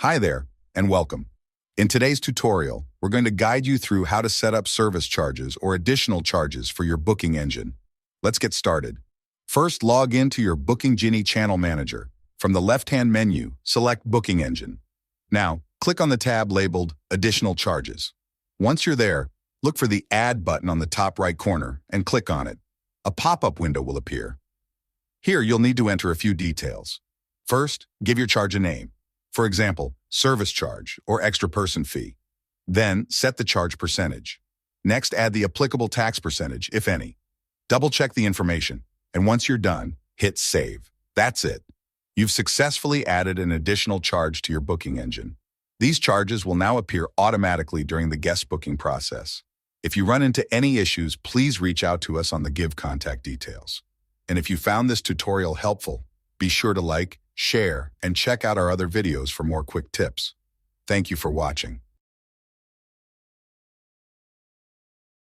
Hi there, and welcome. In today's tutorial, we're going to guide you through how to set up service charges or additional charges for your booking engine. Let's get started. First, log into your Bookingjini channel manager. From the left-hand menu, select Booking Engine. Now, click on the tab labeled Additional Charges. Once you're there, look for the Add button on the top right corner and click on it. A pop-up window will appear. Here, you'll need to enter a few details. First, give your charge a name. For example, service charge or extra person fee. Then, set the charge percentage. Next, add the applicable tax percentage, if any. Double-check the information, and once you're done, hit Save. That's it. You've successfully added an additional charge to your booking engine. These charges will now appear automatically during the guest booking process. If you run into any issues, please reach out to us on the Give contact details. And if you found this tutorial helpful, be sure to like, share, and check out our other videos for more quick tips. Thank you for watching.